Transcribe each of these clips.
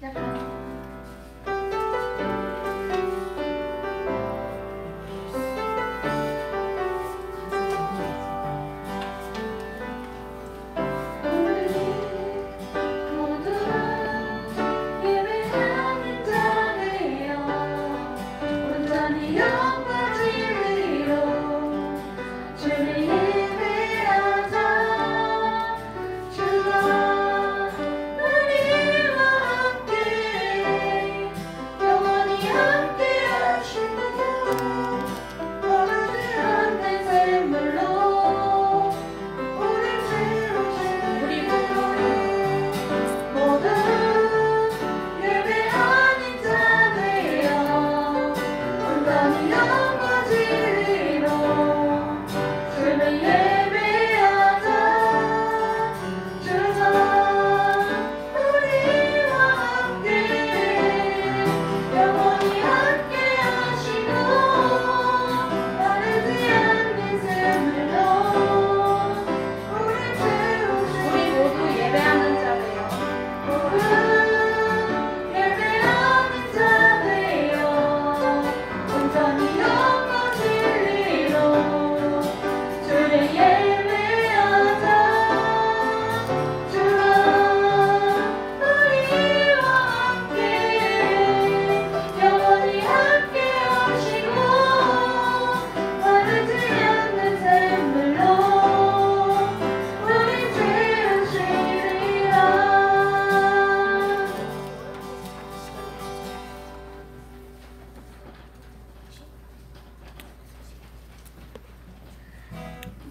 시작합니다.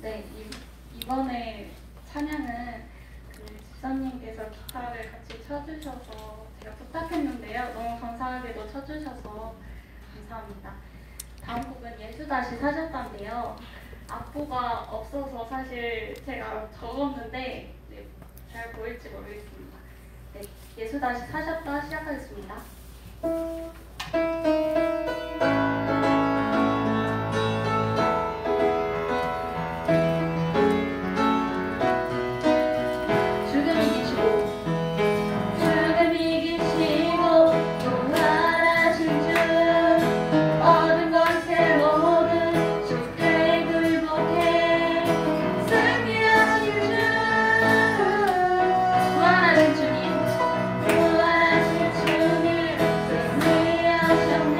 네, 이번에 찬양은 집사님께서 기타를 같이 쳐주셔서 제가 부탁했는데요. 너무 감사하게도 쳐주셔서 감사합니다. 다음 곡은 예수 다시 사셨다인데요. 악보가 없어서 사실 제가 적었는데 잘 보일지 모르겠습니다. 네, 예수 다시 사셨다 시작하겠습니다. 주님, 승리하셨네.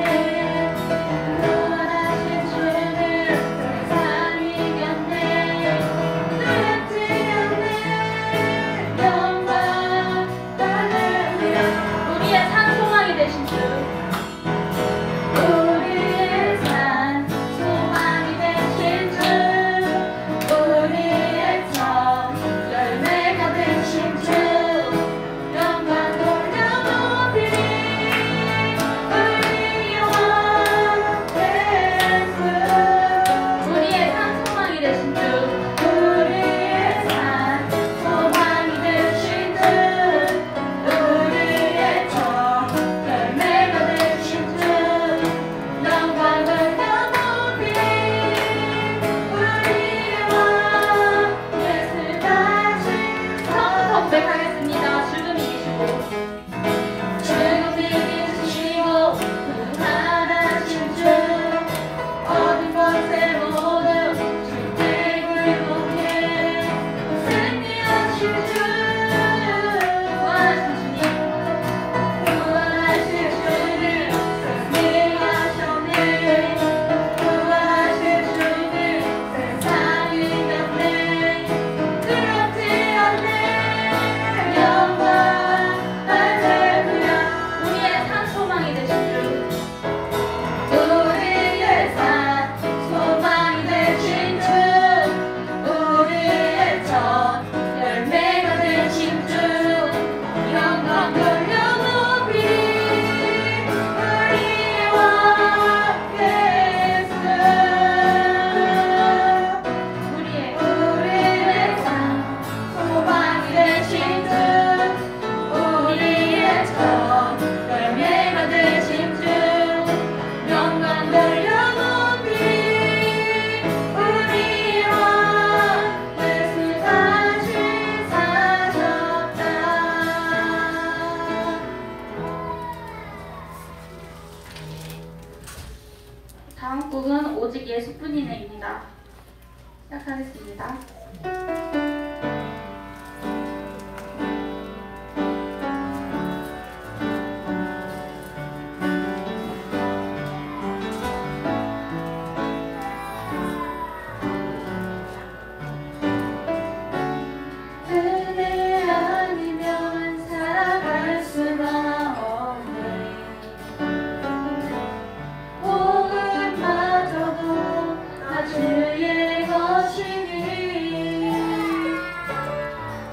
예수뿐이네입니다. 시작하겠습니다.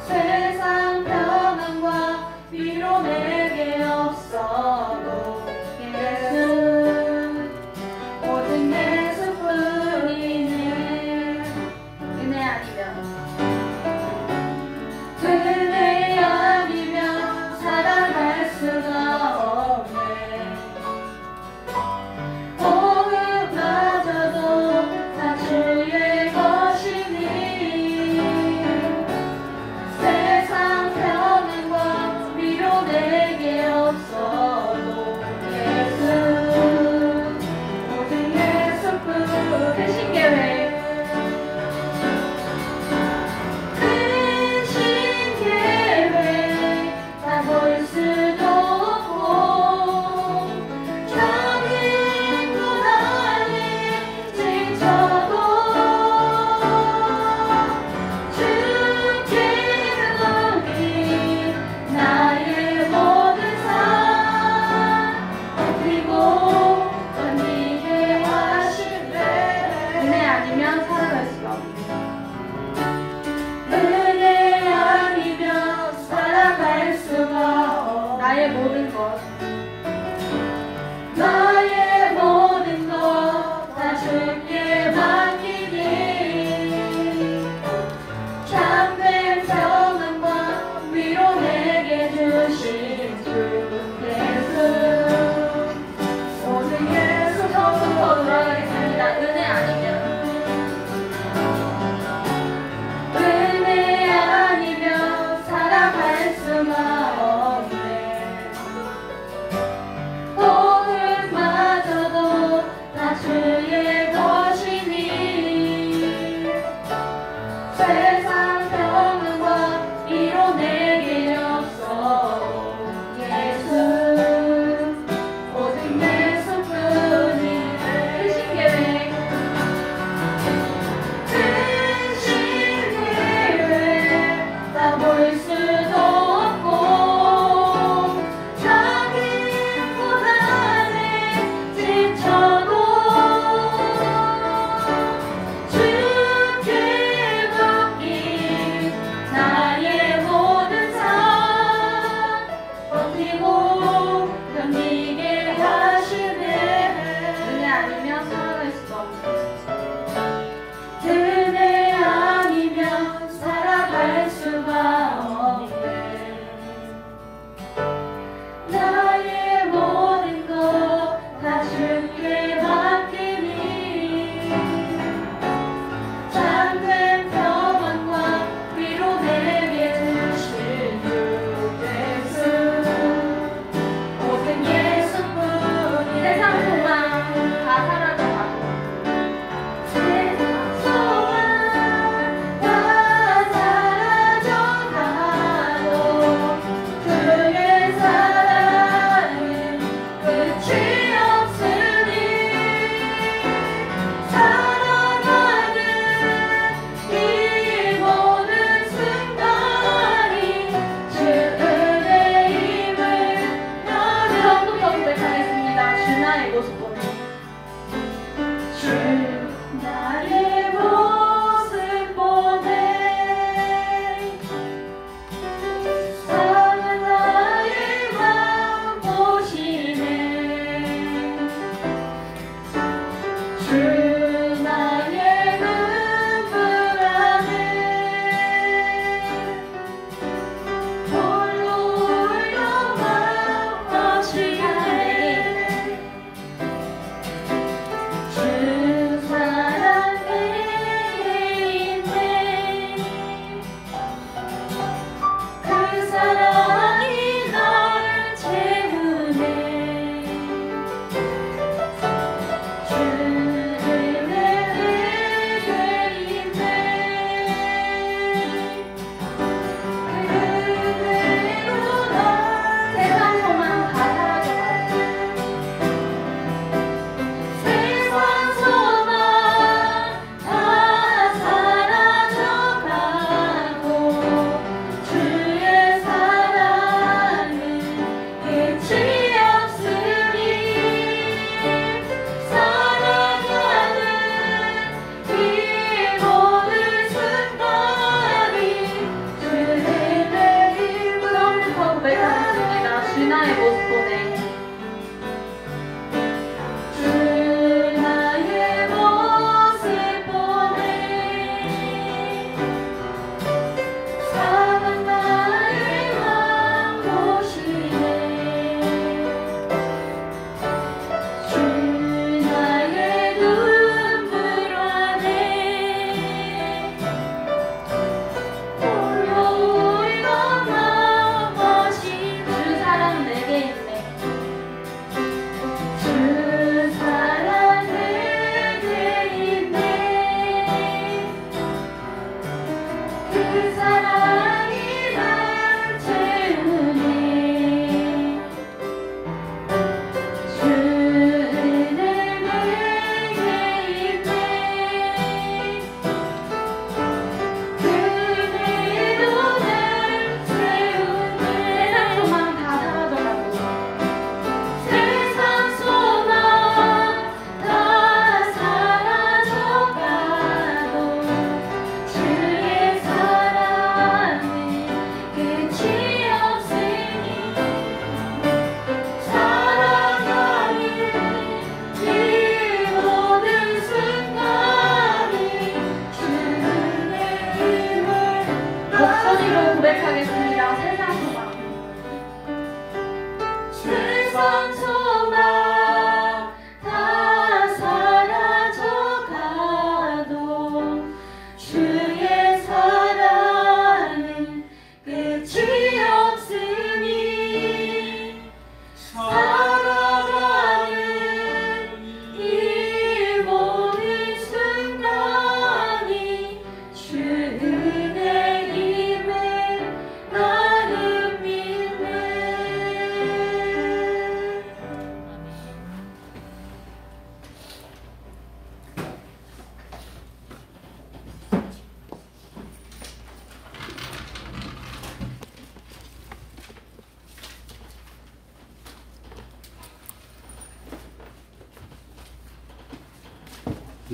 세상 평안과 위로 내게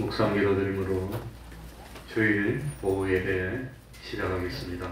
묵상 기도드림으로 주일 오후 예배 시작하겠습니다.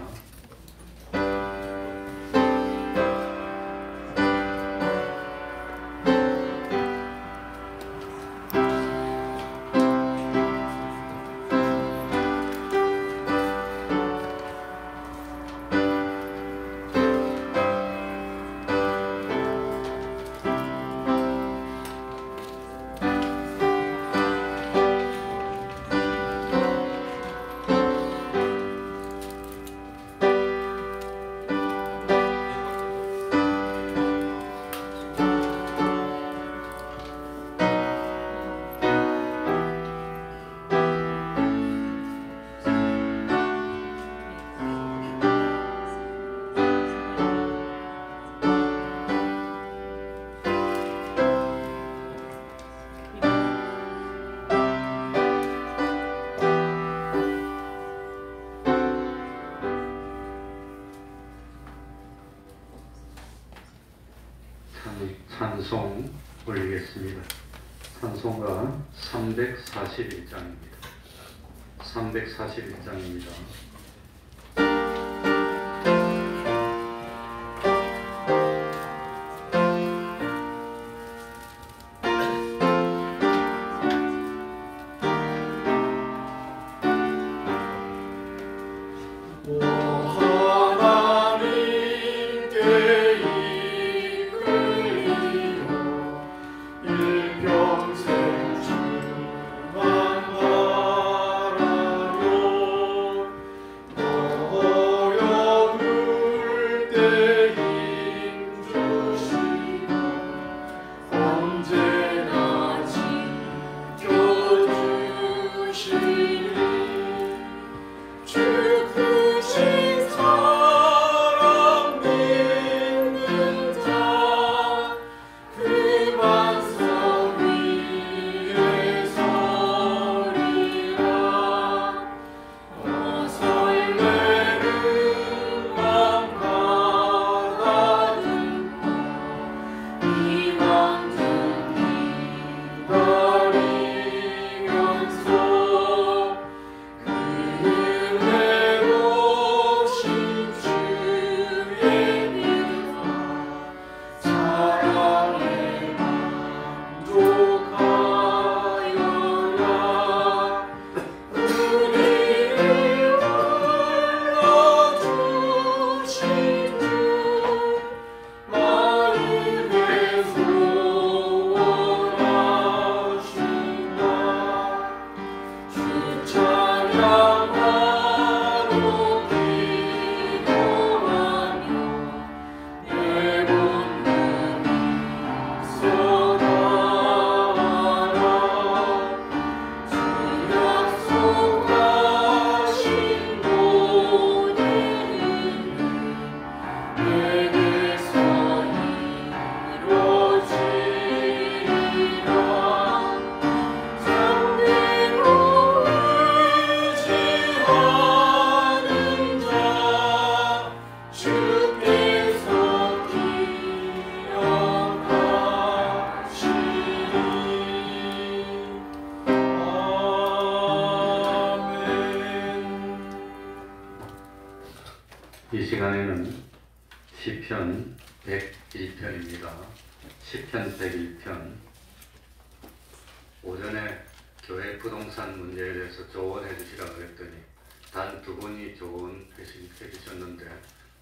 찬송 올리겠습니다. 찬송가 341장입니다. 341장입니다. 이 시간에는 시편 101편입니다. 시편 101편. 오전에 교회 부동산 문제에 대해서 조언해 주시라고 했더니 단 두 분이 조언해 주셨는데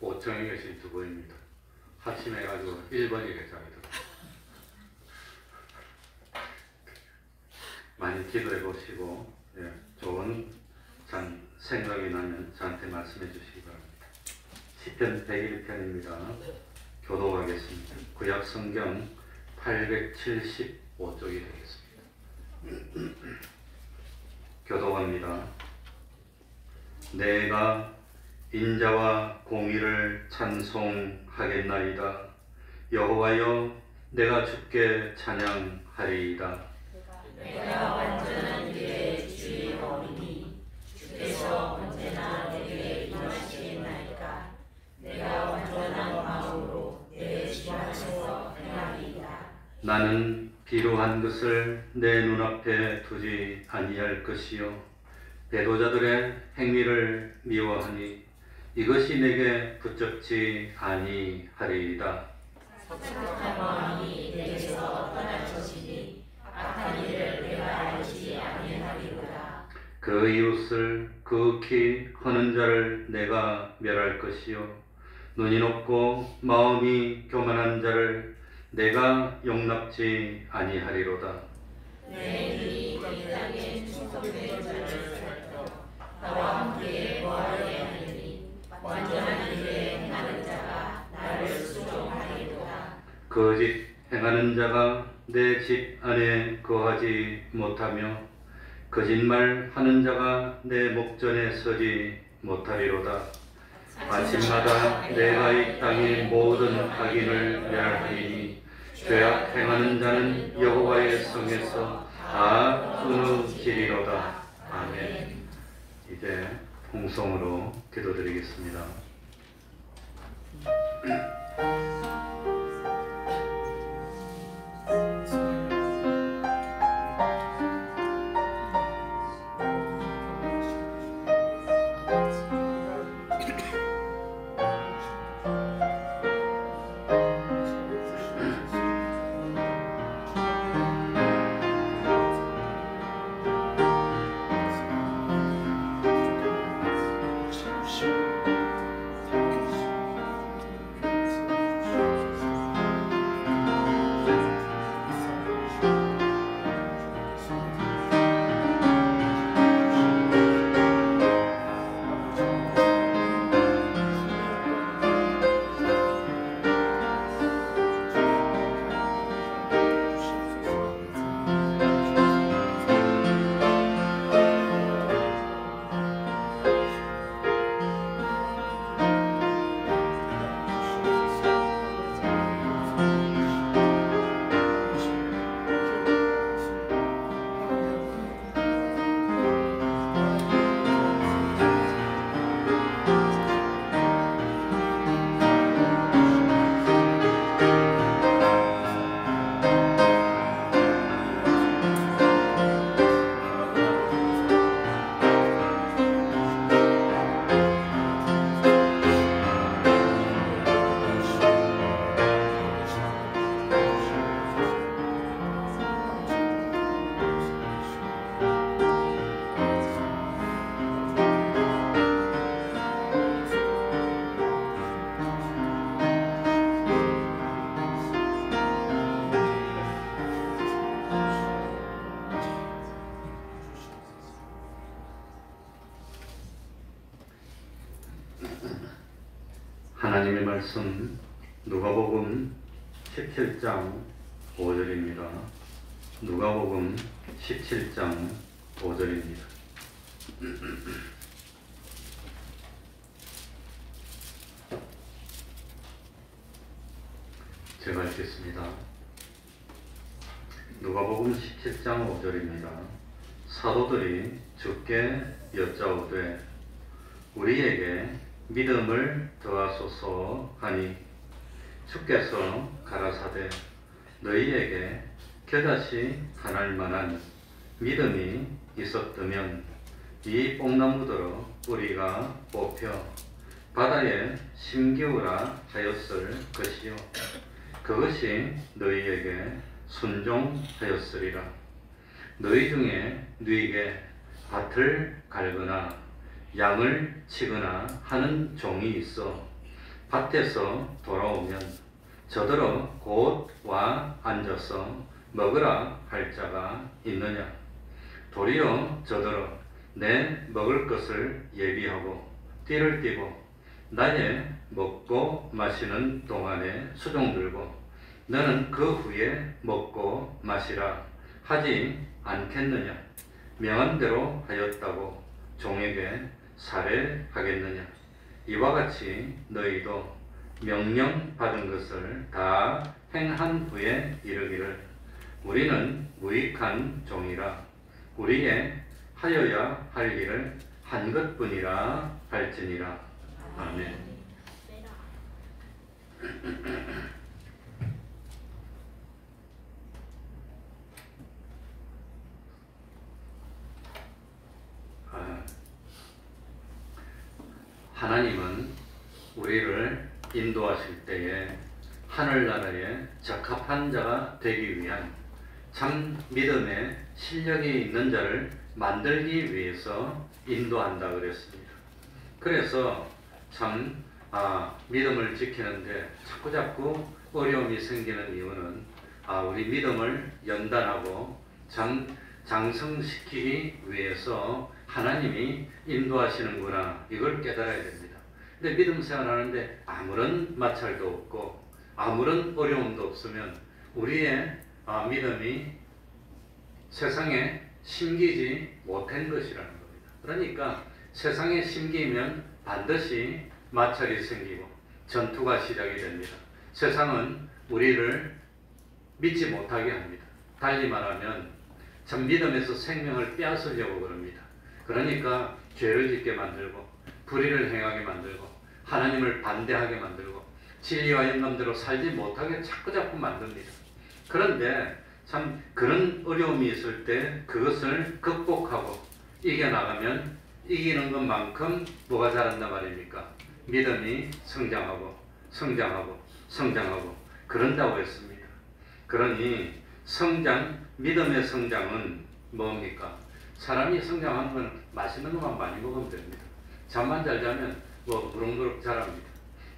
5층에 계신 두 분입니다. 합심해가지고 1번이 대장이더라고요. 많이 기도해 보시고 좋은 생각이 나면 저한테 말씀해 주시기 바랍니다. 시편 101편입니다. 교독하겠습니다. 구약 성경 875쪽이 되겠습니다. 교독합니다. 내가 인자와 공의를 찬송하겠나이다. 여호와여, 내가 주께 찬양하리이다. 내가 완전한 일에 주의하오니 주께서 언제나 내게 임하시겠나이까. 내가 완전한 마음으로 내 집 안에서 행하리이다. 나는 비루한 것을 내 눈앞에 두지 아니할 것이요 배도자들의 행위를 미워하니 이것이 내게 붙잡지 아니하리이다. 착한 마음이 내게서 떠날 것이니 악한 일을 내가 알지 아니하리로다. 그 이웃을 극히 하는 자를 내가 멸할 것이요 눈이 높고 마음이 교만한 자를 내가 용납지 아니하리로다. 내 눈이 이 땅에 충성된 자를 살펴 나와 함께 거하게 하리니 완전한 일에 행하는 자가 나를 수종하리로다. 거짓 행하는 자가 내 집 안에 거하지 못하며 거짓말 하는 자가 내 목전에 서지 못하리로다. 아침마다 내가 이 땅의 모든 악인을 멸하리니 죄악 행하는 자는 여호와의 성에서 다 끊어지리로다. 아멘. 이제 홍성으로 기도드리겠습니다. 하나님의 말씀 누가복음 17장 5절입니다. 누가복음 17장 5절입니다. 제가 읽겠습니다. 누가복음 17장 5절입니다. 사도들이 주께 여짜오되 우리에게 믿음을 더하소서 하니 주께서 가라사대 너희에게 겨자씨 하나일 만한 믿음이 있었다면 이 뽕나무더러 뿌리가 뽑혀 바다에 심기우라 하였을 것이요 그것이 너희에게 순종하였으리라. 너희 중에 누이게 밭을 갈거나 양을 치거나 하는 종이 있어 밭에서 돌아오면 저더러 곧 와 앉아서 먹으라 할 자가 있느냐? 도리어 저더러 내 먹을 것을 예비하고 띠를 띠고 낮에 먹고 마시는 동안에 수종 들고 너는 그 후에 먹고 마시라 하지 않겠느냐? 명한대로 하였다고 종에게 살해하겠느냐? 이와 같이 너희도 명령 받은 것을 다 행한 후에 이르기를 우리는 무익한 종이라 우리의 하여야 할 일을 한 것뿐이라 할지니라. 아멘. 하나님은 우리를 인도하실 때에 하늘나라에 적합한 자가 되기 위한 참 믿음의 실력이 있는 자를 만들기 위해서 인도한다 그랬습니다. 그래서 참 믿음을 지키는데 자꾸자꾸 어려움이 생기는 이유는 우리 믿음을 연단하고 장성시키기 위해서 하나님이 인도하시는구나, 이걸 깨달아야 됩니다. 근데 믿음 생활하는데 아무런 마찰도 없고 아무런 어려움도 없으면 우리의 믿음이 세상에 심기지 못한 것이라는 겁니다. 그러니까 세상에 심기면 반드시 마찰이 생기고 전투가 시작이 됩니다. 세상은 우리를 믿지 못하게 합니다. 달리 말하면 참 믿음에서 생명을 빼앗으려고 그럽니다. 그러니까 죄를 짓게 만들고 불의를 행하게 만들고 하나님을 반대하게 만들고 진리와 영감대로 살지 못하게 자꾸자꾸 만듭니다. 그런데 참 그런 어려움이 있을 때 그것을 극복하고 이겨나가면 이기는 것만큼 뭐가 자란단 말입니까? 믿음이 성장하고 성장하고 성장하고 그런다고 했습니다. 그러니 믿음의 성장은 뭡니까? 사람이 성장하는 건 맛있는 것만 많이 먹으면 됩니다. 잠만 잘 자면 무럭무럭 자랍니다.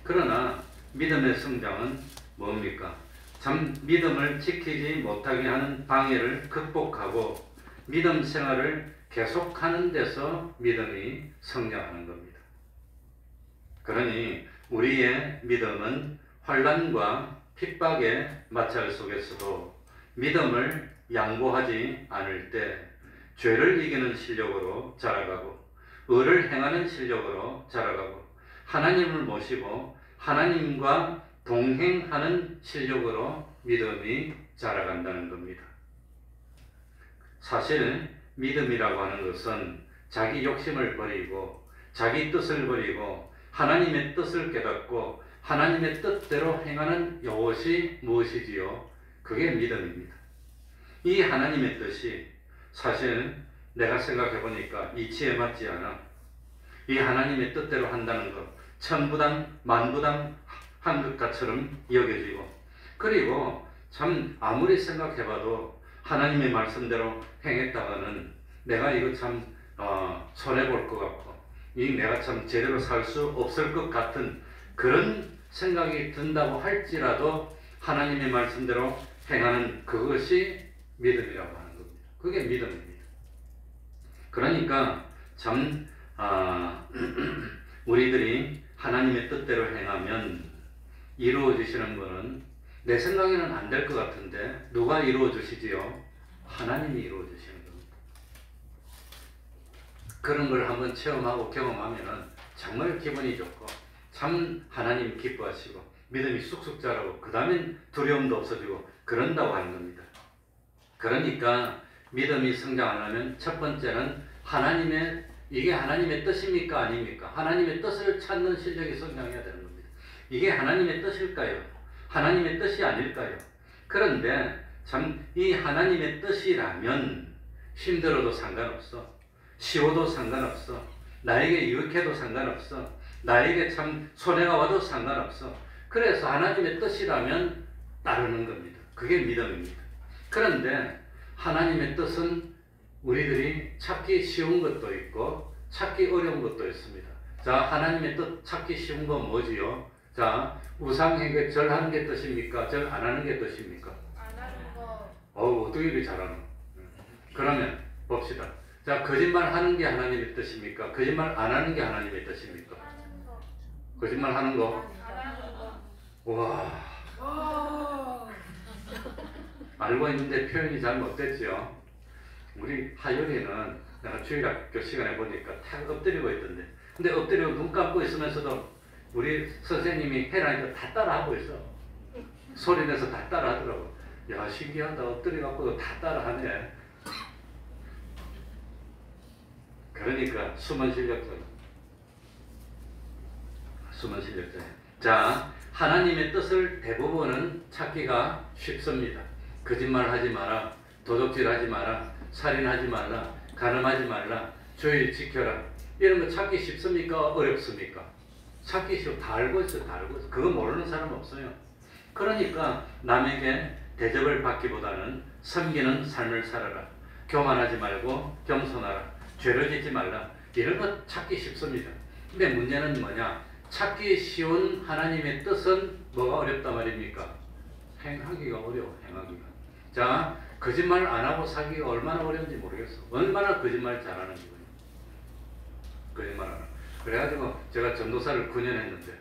그러나 믿음의 성장은 뭡니까? 참 믿음을 지키지 못하게 하는 방해를 극복하고 믿음 생활을 계속하는 데서 믿음이 성장하는 겁니다. 그러니 우리의 믿음은 환난과 핍박의 마찰 속에서도 믿음을 양보하지 않을 때 죄를 이기는 실력으로 자라가고 의를 행하는 실력으로 자라가고 하나님을 모시고 하나님과 동행하는 실력으로 믿음이 자라간다는 겁니다. 사실 믿음이라고 하는 것은 자기 욕심을 버리고 자기 뜻을 버리고 하나님의 뜻을 깨닫고 하나님의 뜻대로 행하는 이것이 무엇이지요? 그게 믿음입니다. 이 하나님의 뜻이 사실 내가 생각해 보니까 이치에 맞지 않아. 이 하나님의 뜻대로 한다는 것, 천부당 만부당 한 것처럼 여겨지고, 그리고 참 아무리 생각해 봐도 하나님의 말씀대로 행했다가는 내가 이거 참 손해볼 것 같고 내가 참 제대로 살 수 없을 것 같은 그런 생각이 든다고 할지라도 하나님의 말씀대로 행하는 그것이 믿음이라고 하는 겁니다. 그게 믿음입니다. 그러니까 참 우리들이 하나님의 뜻대로 행하면 이루어지시는 것은 내 생각에는 안 될 것 같은데 누가 이루어주시지요? 하나님이 이루어주시는 겁니다. 그런 걸 한번 체험하고 경험하면 정말 기분이 좋고 참 하나님 기뻐하시고 믿음이 쑥쑥 자라고 그 다음엔 두려움도 없어지고 그런다고 하는 겁니다. 그러니까 믿음이 성장하려면 첫 번째는 이게 하나님의 뜻입니까? 아닙니까? 하나님의 뜻을 찾는 실력이 성장해야 되는 겁니다. 이게 하나님의 뜻일까요? 하나님의 뜻이 아닐까요? 그런데 참 이 하나님의 뜻이라면 힘들어도 상관없어. 쉬워도 상관없어. 나에게 유익해도 상관없어. 나에게 참 손해가 와도 상관없어. 그래서 하나님의 뜻이라면 따르는 겁니다. 그게 믿음입니다. 그런데 하나님의 뜻은 우리들이 찾기 쉬운 것도 있고 찾기 어려운 것도 있습니다. 자, 하나님의 뜻 찾기 쉬운 건 뭐지요? 자, 우상행위 절하는 게 뜻입니까? 절 안 하는 게 뜻입니까? 안 하는 거. 어떻게 이리 잘하노? 그러면 봅시다. 자, 거짓말 하는 게 하나님의 뜻입니까? 거짓말 안 하는 게 하나님의 뜻입니까? 하는 거. 거짓말 하는 거? 안 하는 거. 와. 알고 있는데 표현이 잘 못됐죠. 우리 하율이는 내가 주일학교 시간에 보니까 탁 엎드리고 있던데, 근데 엎드리고 눈 감고 있으면서도 우리 선생님이 해라니까 다 따라하고 있어. 소리 내서 다 따라하더라고. 야, 신기하다. 엎드려갖고도 다 따라하네. 그러니까 숨은 실력자야. 숨은 실력자야. 자, 하나님의 뜻을 대부분은 찾기가 쉽습니다. 거짓말하지 마라, 도둑질하지 마라, 살인하지 말라, 간음하지 말라, 주일 지켜라. 이런 거 찾기 쉽습니까? 어렵습니까? 찾기 쉬워. 다 알고 있어, 다 알고 있어. 그거 모르는 사람 없어요. 그러니까 남에게 대접을 받기보다는 섬기는 삶을 살아라. 교만하지 말고 겸손하라. 죄를 짓지 말라. 이런 거 찾기 쉽습니다. 근데 문제는 뭐냐? 찾기 쉬운 하나님의 뜻은 뭐가 어렵단 말입니까? 행하기가 어려워. 행하기가. 자, 거짓말 안 하고 살기가 얼마나 어려운지 모르겠어. 얼마나 거짓말 잘하는지. 거짓말 안 하고. 그래가지고 제가 전도사를 9년 했는데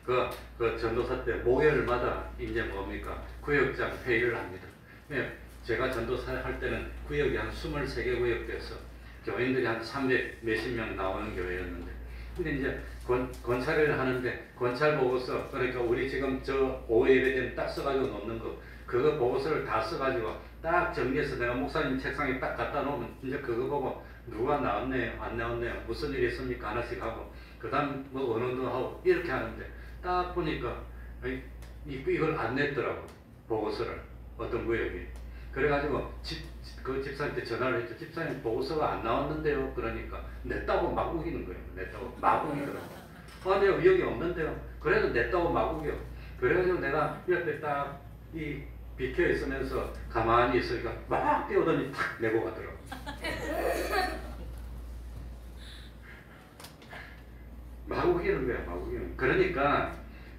그 전도사 때 목요일마다 이제 뭡니까? 구역장 회의를 합니다. 예, 제가 전도사 할 때는 구역이 한 23개 구역 돼서 교인들이 한 300 몇십 명 나오는 교회였는데, 근데 이제 권찰을 하는데 권찰 보고서, 그러니까 우리 지금 저 오후 예배된 딱 써가지고 놓는 거, 그거 보고서를 다 써가지고 딱 정리해서 내가 목사님 책상에 딱 갖다 놓으면 이제 그거 보고 누가 나왔네요, 안 나왔네요, 무슨 일이 있습니까 하나씩 하고, 그 다음 뭐 언어도 하고 이렇게 하는데, 딱 보니까 이걸 안 냈더라고, 보고서를. 어떤 구역이. 그래가지고 그 집사님한테 전화를 했죠. 집사님 보고서가 안 나왔는데요. 그러니까 냈다고 막 우기는 거예요. 냈다고 막 우기더라고. 네, 여기 없는데요. 그래도 냈다고 막 우겨. 그래가지고 내가 옆에 딱 이 비켜 있으면서 가만히 있으니까 막 뛰어더니 탁 내고 가더라고. 막 우기는 거야. 막 우기는. 그러니까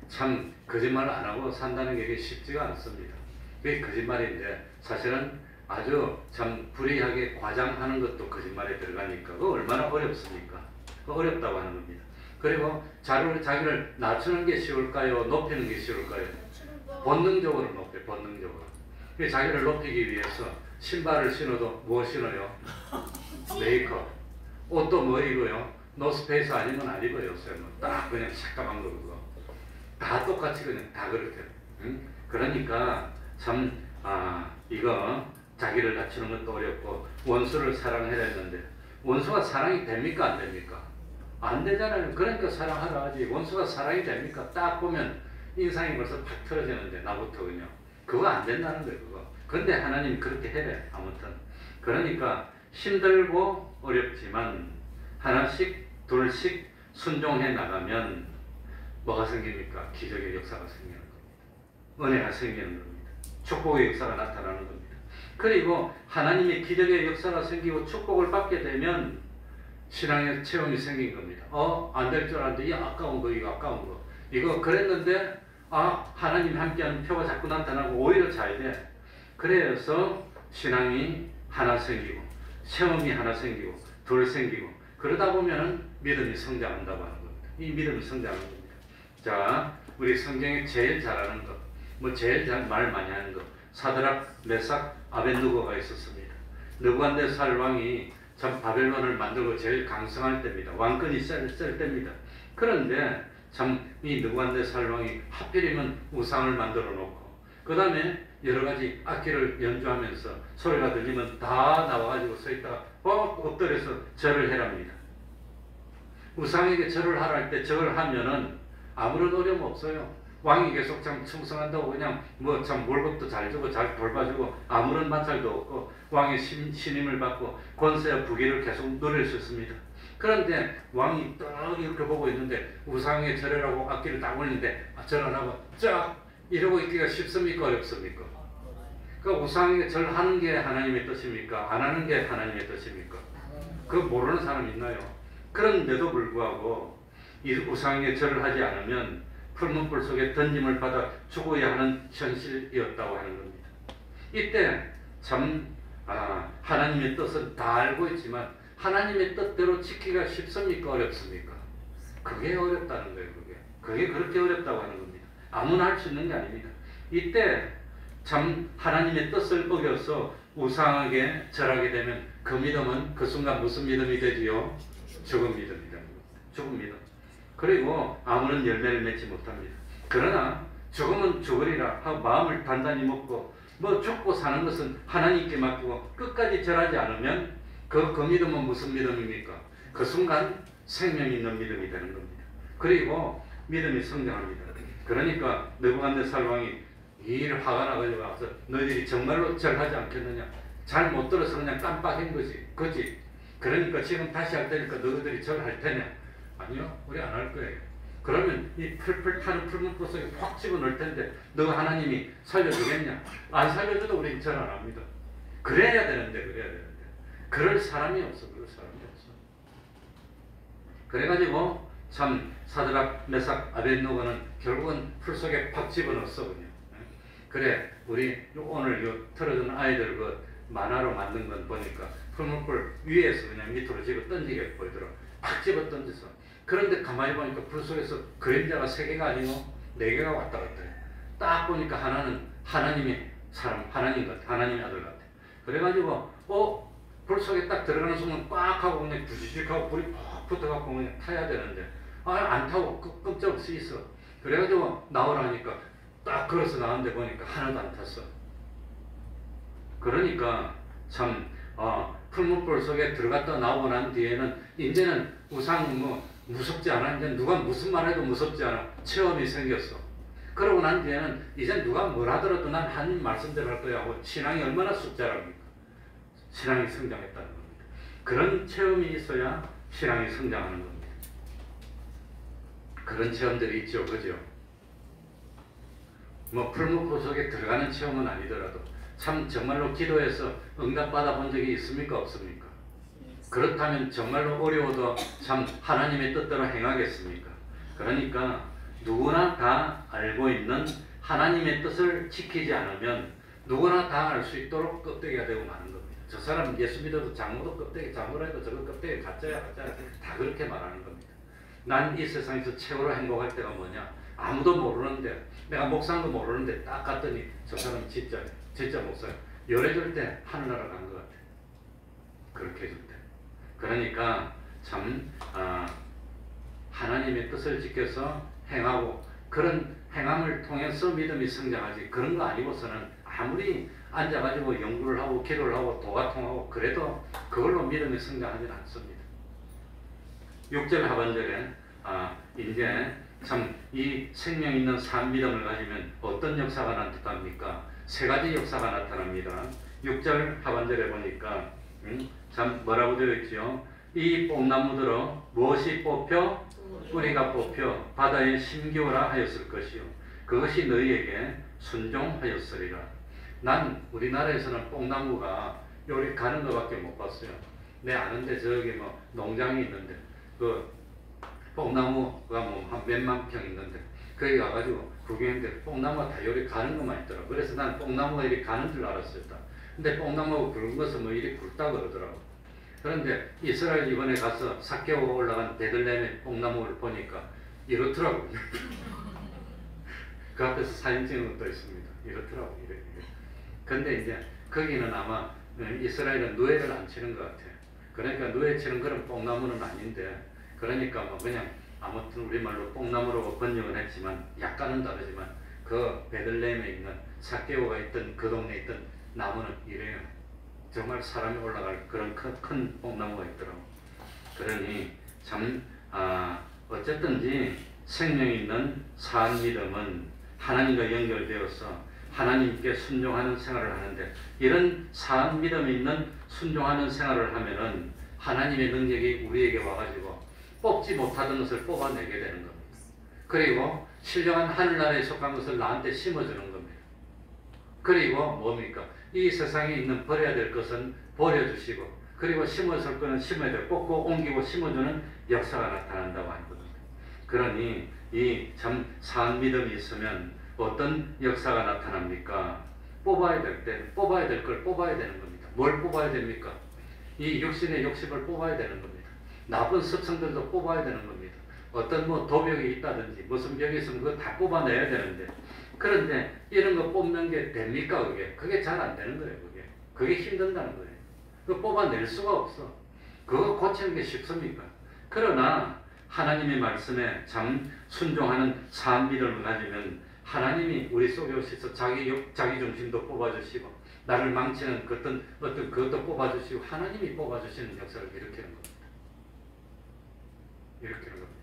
참 거짓말을 안 하고 산다는 게 쉽지가 않습니다. 그게 거짓말인데 사실은 아주 참 불이하게 과장하는 것도 거짓말에 들어가니까 그거 얼마나 어렵습니까? 그거 어렵다고 하는 겁니다. 그리고 자기를 낮추는 게 쉬울까요? 높이는 게 쉬울까요? 본능적으로 높여, 본능적으로. 자기를 높이기 위해서 신발을 신어도 뭐 신어요? 메이크업. 옷도 뭐 입어요? 노스페이스 아니면 안 입어요. 요새는 딱 그냥 새까만 거 그거. 다 똑같이 그냥 다 그렇게. 응? 그러니까 참 이거 자기를 낮추는 것도 어렵고 원수를 사랑해야 했는데 원수가 사랑이 됩니까 안 됩니까? 안 되잖아요. 그러니까 사랑하라 하지. 원수가 사랑이 됩니까? 딱 보면 인상이 벌써 팍 틀어지는데 나부터 그냥 그거 안 된다는 거예요. 그거. 근데 하나님 그렇게 해래. 아무튼 그러니까 힘들고 어렵지만 하나씩 둘씩 순종해 나가면 뭐가 생깁니까? 기적의 역사가 생기는 겁니다. 은혜가 생기는 겁니다. 축복의 역사가 나타나는 겁니다. 그리고 하나님의 기적의 역사가 생기고 축복을 받게 되면 신앙의 체험이 생긴 겁니다. 안 될 줄 알았는데 이 아까운 거, 이거 아까운 거. 이거 그랬는데 하나님 함께하는 표가 자꾸 나타나고 오히려 잘 돼. 그래서 신앙이 하나 생기고 체험이 하나 생기고 둘 생기고 그러다 보면은 믿음이 성장한다고 하는 겁니다. 이 믿음이 성장하는 겁니다. 자, 우리 성경에 제일 잘하는 것, 뭐 제일 말 많이 하는 것, 사드락, 메삭, 아벤누고가 있었습니다. 느부갓네살 왕이 참 바벨론을 만들고 제일 강성할 때입니다. 왕권이 쓸 때입니다. 그런데 참 이 느부갓네살 왕이 하필이면 우상을 만들어 놓고 그 다음에 여러 가지 악기를 연주하면서 소리가 들리면 다 나와가지고 서 있다가 엎드려서 절을 해랍니다. 우상에게 절을 하라 할 때 절을 하면은 아무런 어려움 없어요. 왕이 계속 참 충성한다고 그냥 뭐 참 월급도 잘 주고 잘 돌봐주고 아무런 마찰도 없고 왕의 신임을 받고 권세와 부귀를 계속 누릴 수 있습니다. 그런데 왕이 딱 이렇게 보고 있는데 우상에 절하라고 악기를 딱 올리는데 절 안 하고 쫙 이러고 있기가 쉽습니까? 어렵습니까? 그 우상에 절하는 게 하나님의 뜻입니까? 안 하는 게 하나님의 뜻입니까? 그거 모르는 사람 있나요? 그런데도 불구하고 이 우상에 절을 하지 않으면 푸른 불 속에 던짐을 받아 죽어야 하는 현실이었다고 하는 겁니다. 이때 참 하나님의 뜻은 다 알고 있지만 하나님의 뜻대로 지키기가 쉽습니까? 어렵습니까? 그게 어렵다는 거예요. 그게 그렇게 어렵다고 하는 겁니다. 아무나 할 수 있는 게 아닙니다. 이때 참 하나님의 뜻을 어겨서 우상에게 절하게 되면 그 믿음은 그 순간 무슨 믿음이 되지요? 죽은 믿음이 됩니다. 죽은 믿음. 그리고 아무런 열매를 맺지 못합니다. 그러나 죽으면 죽으리라 하고 마음을 단단히 먹고 뭐 죽고 사는 것은 하나님께 맡기고 끝까지 절하지 않으면 그 믿음은 무슨 믿음입니까? 그 순간 생명 있는 믿음이 되는 겁니다. 그리고 믿음이 성장합니다. 그러니까 느부갓네살 왕이 일 화가 나가지고 와서 너희들이 정말로 절하지 않겠느냐? 잘 못 들어서 그냥 깜빡한 거지. 그치? 그러니까 지금 다시 할 테니까 너희들이 절할 테냐? 아니요, 우리 안 할 거예요. 그러면 이 풀풀 타는 풀문불 속에 확 집어넣을 텐데 너가 하나님이 살려주겠냐? 안 살려줘도 우리는 절 안 합니다. 그래야 되는데 그럴 사람이 없어. 그래가지고 참 사드락, 메삭, 아벳노고는 결국은 풀 속에 팍 집어넣었어 그냥. 그래 우리 오늘 요 틀어준 아이들 그 만화로 만든 건 보니까 풀문불 위에서 그냥 밑으로 집어 던지게 보이더라. 팍 집어 던져서. 그런데 가만히 보니까 불 속에서 그림자가 3개가 아니고 4개가 왔다 갔다 해. 딱 보니까 하나는 하나님의 사람, 하나님 같아. 하나님의 아들 같아. 그래가지고 불 속에 딱 들어가는 순간 꽉 하고 그냥 부지직 하고 불이 팍 붙어갖고 그냥 타야 되는데 안 타고 끔찍없이 있어. 그래가지고 나오라니까 딱 걸어서 나왔는데 보니까 하나도 안 탔어. 그러니까 참 풀문불 속에 들어갔다 나오고 난 뒤에는 이제는 우상 무섭지 않아. 이제 누가 무슨 말 해도 무섭지 않아. 체험이 생겼어. 그러고 난 뒤에는 이제 누가 뭘 하더라도 난 하나님 말씀대로 할 거야 하고 신앙이 얼마나 숫자랍니까? 신앙이 성장했다는 겁니다. 그런 체험이 있어야 신앙이 성장하는 겁니다. 그런 체험들이 있죠. 그죠? 풀문불 속에 들어가는 체험은 아니더라도 참 정말로 기도해서 응답받아 본 적이 있습니까? 없습니까? 그렇다면 정말로 어려워도 참 하나님의 뜻대로 행하겠습니까? 그러니까 누구나 다 알고 있는 하나님의 뜻을 지키지 않으면 누구나 다 알 수 있도록 껍데기가 되고 마는 겁니다. 저 사람 예수 믿어도 장모도 껍데기, 장모라 해도 저거 껍데기 가짜야 다 그렇게 말하는 겁니다. 난 이 세상에서 최고로 행복할 때가 뭐냐? 아무도 모르는데 내가 목사도 모르는데 딱 갔더니 저 사람 진짜 목사야. 열애줄 때 하늘나라 간 것 같아. 그렇게 해줄 때. 그러니까 참 하나님의 뜻을 지켜서 행하고 그런 행함을 통해서 믿음이 성장하지 그런 거 아니고서는 아무리 앉아가지고 연구를 하고 기도를 하고 도가 통하고 그래도 그걸로 믿음이 성장하지는 않습니다. 6절 하반절에 이제 참 이 생명 있는 산 믿음을 가지면 어떤 역사가 나타납니까? 3가지 역사가 나타납니다. 6절 하반절에 보니까 참 뭐라고 되어 있지요? 이 뽕나무들어 무엇이 뽑혀? 뿌리가 뽑혀 바다에 심기오라 하였을 것이요 그것이 너희에게 순종하였으리라. 난 우리나라에서는 뽕나무가 요리 가는 것밖에 못 봤어요. 내 아는데 저기 농장이 있는데 그 뽕나무가 한 몇만 평 있는데 거기 가가지고 구경했는데 뽕나무가 다 요리 가는 것만 있더라고. 그래서 난 뽕나무가 이리 가는 줄 알았어요. 근데 뽕나무가 굵은 것은 이리 굵다 그러더라고. 그런데 이스라엘 이번에 가서 삭개오가 올라간 베들레헴의 뽕나무를 보니까 이렇더라고. 그 앞에서 사진 찍은 것도 있습니다. 이렇더라고. 이래. 근데 이제 거기는 아마 이스라엘은 누에를 안 치는 것 같아요. 그러니까 누에 치는 그런 뽕나무는 아닌데 그러니까 그냥 아무튼 우리말로 뽕나무로 번역은 했지만 약간은 다르지만 그 베들레헴에 있는 삭개오가 있던 그 동네에 있던 나무는 이래요. 정말 사람이 올라갈 그런 큰 뽕나무가 있더라고. 그러니 참 어쨌든지 생명 있는 산 믿음은 하나님과 연결되어서 하나님께 순종하는 생활을 하는데 이런 산 믿음이 있는 순종하는 생활을 하면은 하나님의 능력이 우리에게 와가지고 뽑지 못하던 것을 뽑아내게 되는 겁니다. 그리고 신령한 하늘나라에 속한 것을 나한테 심어주는 겁니다. 그리고 뭡니까? 이 세상에 있는 버려야 될 것은 버려주시고 그리고 심어줄 거는 심어야 되고 뽑고 옮기고 심어주는 역사가 나타난다고 하는 겁니다. 그러니 이 참 산 믿음이 있으면 어떤 역사가 나타납니까? 뽑아야 될 때 뽑아야 될 걸 뽑아야 되는 겁니다. 뭘 뽑아야 됩니까? 이 육신의 욕심을 뽑아야 되는 겁니다. 나쁜 습성들도 뽑아야 되는 겁니다. 어떤 도벽이 있다든지 무슨 벽이 있으면 그거 다 뽑아내야 되는데 그런데 이런 거 뽑는 게 됩니까? 그게 잘 안 되는 거예요. 그게 힘든다는 거예요. 그거 뽑아낼 수가 없어. 그거 고치는 게 쉽습니까? 그러나 하나님의 말씀에 참 순종하는 산 믿음을 가지면 하나님이 우리 속에 오셔서 자기 중심도 뽑아주시고 나를 망치는 어떤 그것도 뽑아주시고 하나님이 뽑아주시는 역사를 일으키는 겁니다. 일으키는 겁니다.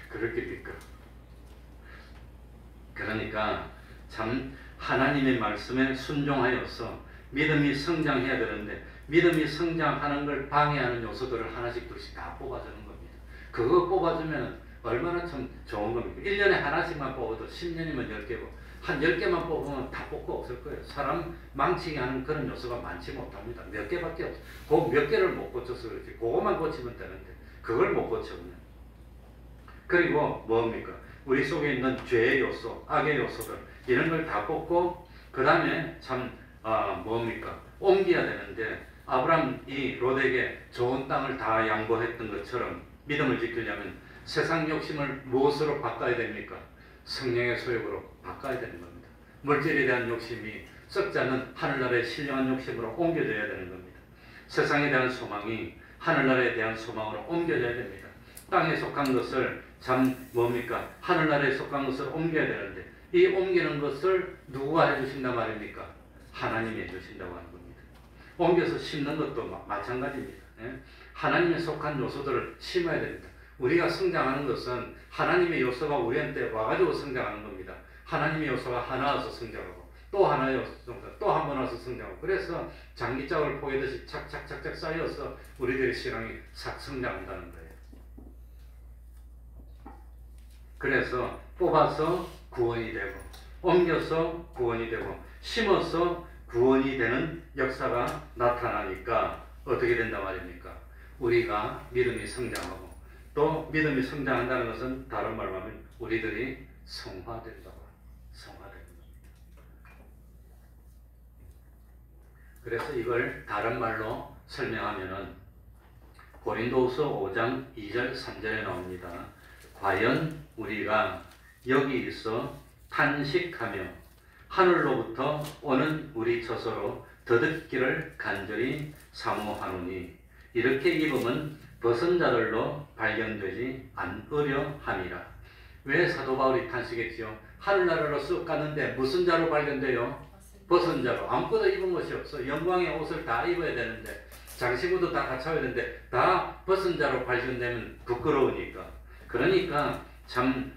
그렇겠니까? 그러니까 참 하나님의 말씀에 순종하여서 믿음이 성장해야 되는데 믿음이 성장하는 걸 방해하는 요소들을 하나씩 둘씩 다 뽑아주는 겁니다. 그거 뽑아주면 얼마나 참 좋은 겁니까? 1년에 하나씩만 뽑아도 10년이면 10개고 한 10개만 뽑으면 다 뽑고 없을 거예요. 사람 망치게 하는 그런 요소가 많지 못합니다. 몇 개밖에 없어요. 그 몇 개를 못 고쳐서 그렇지. 그거만 고치면 되는데 그걸 못 고쳐보면. 그리고 뭡니까? 우리 속에 있는 죄의 요소, 악의 요소들 이런 걸 다 뽑고 그 다음에 참 뭡니까? 옮겨야 되는데 아브람 이 롯에게 좋은 땅을 다 양보했던 것처럼 믿음을 지키려면 세상 욕심을 무엇으로 바꿔야 됩니까? 성령의 소욕으로 바꿔야 되는 겁니다. 물질에 대한 욕심이 썩지 않는 하늘나라의 신령한 욕심으로 옮겨져야 되는 겁니다. 세상에 대한 소망이 하늘나라에 대한 소망으로 옮겨져야 됩니다. 땅에 속한 것을 참 뭡니까? 하늘나라에 속한 것을 옮겨야 되는데 이 옮기는 것을 누가 해주신단 말입니까? 하나님이 해주신다고 하는 겁니다. 옮겨서 심는 것도 마찬가지입니다. 예? 하나님에 속한 요소들을 심어야 됩니다. 우리가 성장하는 것은 하나님의 요소가 우리한테 와가지고 성장하는 겁니다. 하나님의 요소가 하나 와서 성장하고 또 하나의 요소가 또 한 번 와서 성장하고 그래서 장기짝을 포개듯이 착착착착 쌓여서 우리들의 신앙이 싹 성장한다는 거예요. 그래서 뽑아서 구원이 되고 옮겨서 구원이 되고 심어서 구원이 되는 역사가 나타나니까 어떻게 된단 말입니까? 우리가 믿음이 성장하고 또 믿음이 성장한다는 것은 다른 말로 하면 우리들이 성화된다고 성화되는 겁니다. 그래서 이걸 다른 말로 설명하면은 고린도후서 5장 2절 3절에 나옵니다. 과연 우리가 여기 있어 탄식하며 하늘로부터 오는 우리 처소로 더듬기를 간절히 사모하노니 이렇게 입으면 벗은 자들로 발견되지 않으려 함이라. 왜 사도 바울이 탄식했지요? 하늘나라로 쑥 갔는데 무슨 자로 발견돼요? 벗은 자로. 아무것도 입은 것이 없어. 영광의 옷을 다 입어야 되는데 장신구도 다 갖춰야 되는데 다 벗은 자로 발견되면 부끄러우니까. 그러니까 참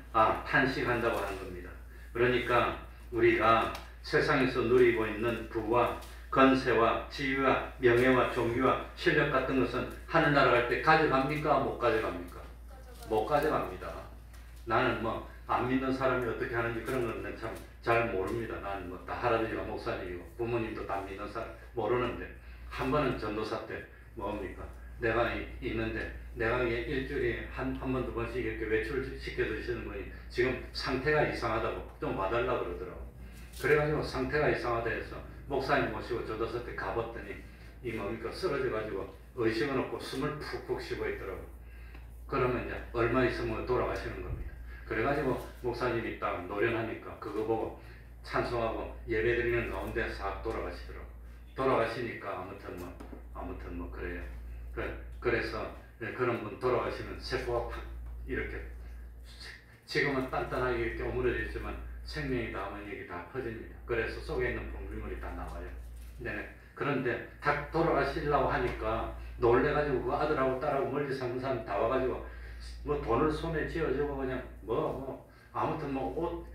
탄식한다고 하는 겁니다. 그러니까 우리가 세상에서 누리고 있는 부와 건세와 지위와 명예와 종교와 실력 같은 것은 하늘나라 갈 때 가져갑니까? 못 가져갑니까? 못 가져갑니다. 나는 안 믿는 사람이 어떻게 하는지 그런 건 참 잘 모릅니다. 나는 다 할아버지가 목사님이고 부모님도 다 믿는 사람 모르는데 한 번은 전도사 때 뭡니까? 내가 있는데 내가 일주일에 한 번, 두 번씩 이렇게 외출시켜 주시는 분이 지금 상태가 이상하다고 좀 와달라고 그러더라고. 그래가지고 상태가 이상하다 해서 목사님 모시고 전도사 때 가봤더니 이 뭡니까? 쓰러져가지고 의식은 없고 숨을 푹푹 쉬고 있더라고. 그러면 이제 얼마 있으면 돌아가시는 겁니다. 그래가지고 목사님이 딱 노련하니까 그거 보고 찬송하고 예배드리는 가운데 싹 돌아가시더라고. 돌아가시니까 아무튼 뭐 그래요. 그래서 그런 분 돌아가시면 세포가 팍 이렇게 지금은 단단하게 이렇게 오므려져 있지만 생명이 닿으면 여기 다 퍼집니다. 그래서 속에 있는 분비물이 다 나와요. 네. 그런데 다 돌아가시려고 하니까 놀래가지고 그 아들하고 딸하고 멀리 사는 사람 다 와가지고 뭐 돈을 손에 쥐어주고 그냥 아무튼 옷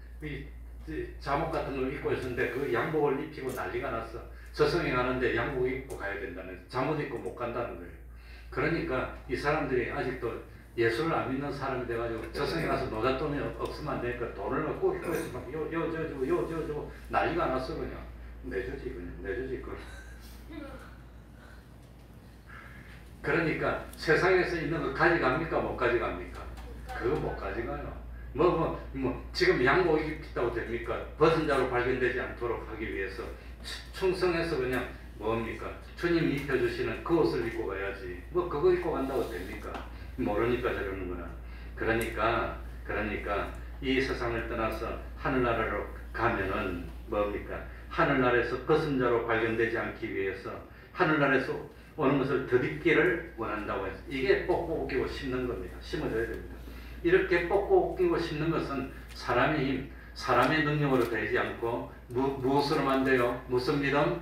잠옷 같은 걸 입고 있었는데 그 양복을 입히고 난리가 났어. 저승에 가는데 양복 입고 가야 된다는, 잠옷 입고 못 간다는 거예요. 그러니까 이 사람들이 아직도 예수를 안 믿는 사람이 돼가지고 저승에 가서 노잣돈이 없으면 안 되니까 돈을 꼭 입고 있으면 요 난리가 났어. 그냥 내주지 그걸. 그러니까 세상에서 있는 거 가져갑니까? 못 가져갑니까? 그거 못 가져가요. 지금 양복 입혔다고 됩니까? 벗은 자로 발견되지 않도록 하기 위해서 충성해서 그냥 뭡니까? 주님 입혀주시는 그 옷을 입고 가야지. 그거 입고 간다고 됩니까? 모르니까 저러는구나. 그러니까 이 세상을 떠나서 하늘나라로 가면은 뭡니까? 하늘나라에서 벗은 자로 발견되지 않기 위해서 하늘나라에서 오는 것을 더듬기를 원한다고 해서 이게 뽑고 끼고 심는 겁니다. 심어줘야 됩니다. 이렇게 뽑고 끼고 심는 것은 사람의 힘, 사람의 능력으로 되지 않고 무엇으로만 돼요? 무슨 믿음?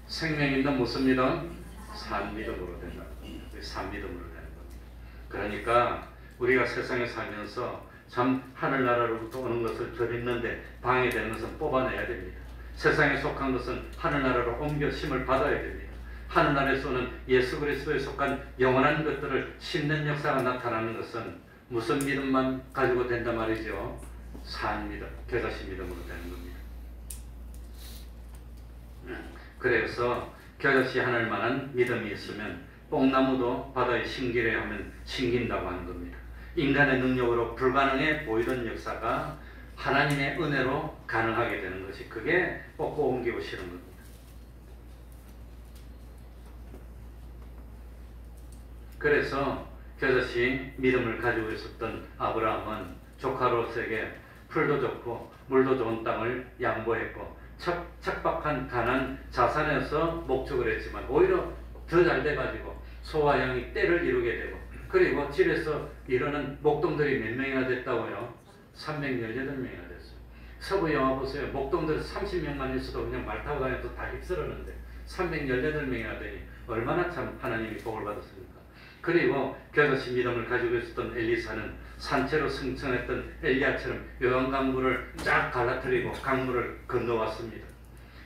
생명 있는 무슨 믿음? 산 믿음으로 된다. 산 믿음으로 되는 겁니다. 그러니까 우리가 세상에 살면서 참 하늘나라로부터 오는 것을 더듬는데 방해되는 것은 뽑아내야 됩니다. 세상에 속한 것은 하늘나라로 옮겨 심을 받아야 됩니다. 하늘나라에서는 예수 그리스도에 속한 영원한 것들을 심는 역사가 나타나는 것은 무슨 믿음만 가지고 된단 말이죠? 산 믿음, 겨자씨 믿음으로 되는 겁니다. 그래서 겨자씨 하늘 만한 믿음이 있으면 뽕나무도 바다에 심기려 하면 심긴다고 하는 겁니다. 인간의 능력으로 불가능해 보이던 역사가 하나님의 은혜로 가능하게 되는 것이, 그게 뽑고 옮기고 싫은 겁니다. 그래서 겨자씨 믿음을 가지고 있었던 아브라함은 조카로서에게 풀도 좋고 물도 좋은 땅을 양보했고 척박한 가난 자산에서 목축을 했지만 오히려 더 잘 돼가지고 소와 양이 때를 이루게 되고, 그리고 집에서 이루는 목동들이 몇 명이나 됐다고요? 318명이나 됐어요. 서부 영화 보세요. 목동들 30명만 있어도 그냥 말 타고 다녀도 다 휩쓸었는데 318명이나 되니 얼마나 참 하나님이 복을 받았습니까? 그리고 겨자씨 믿음을 가지고 있었던 엘리사는 산채로 승천했던 엘리야처럼 요단강물을 쫙 갈라뜨리고 강물을 건너왔습니다.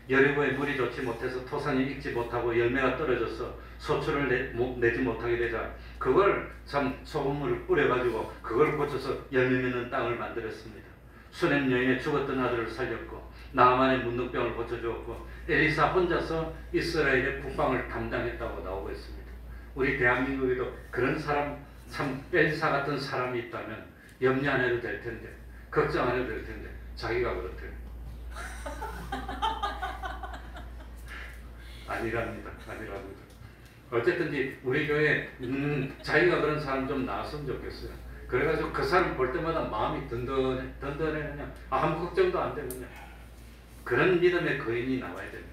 여리고에 물이 좋지 못해서 토산이 익지 못하고 열매가 떨어져서 소출을 내지 못하게 되자 그걸 참 소금물을 뿌려가지고 그걸 고쳐서 열매 맺는 땅을 만들었습니다. 수넴 여인의 죽었던 아들을 살렸고 나아만의 문둥병을 고쳐주었고 엘리사 혼자서 이스라엘의 국방을 담당했다고 나오고 있습니다. 우리 대한민국에도 그런 사람, 참 엘리사 같은 사람이 있다면 염려 안 해도 될 텐데, 걱정 안 해도 될 텐데 자기가 그렇대요. 아니랍니다. 어쨌든지 우리 교회 자기가 그런 사람 좀 나왔으면 좋겠어요. 그래가지고 그 사람 볼 때마다 마음이 든든해 그냥 아무 걱정도 안 되고 그냥 그런 믿음의 거인이 나와야 됩니다.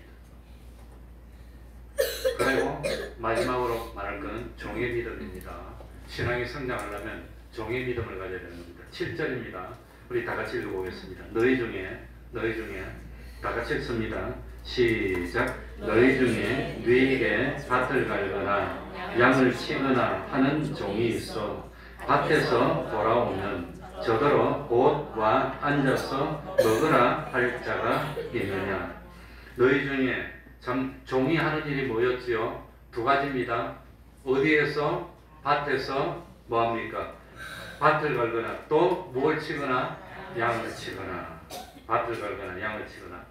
그리고 마지막으로 말할 것은 종의 믿음입니다. 신앙이 성장하려면 종의 믿음을 가져야 되는 겁니다. 7절입니다. 우리 다 같이 읽어보겠습니다. 너희 중에 다 같이 읽습니다. 시작. 너희 중에 누이에게 밭을 갈거나 양을 치거나 하는 종이 있어 밭에서 돌아오면 저더러 곧 와 앉아서 먹으라 할 자가 있느냐. 너희 중에 참 종이 하는 일이 뭐였지요? 두 가지입니다. 어디에서? 밭에서 뭐합니까? 밭을 갈거나 또 뭘 치거나 양을 치거나. 밭을 갈거나 양을 치거나.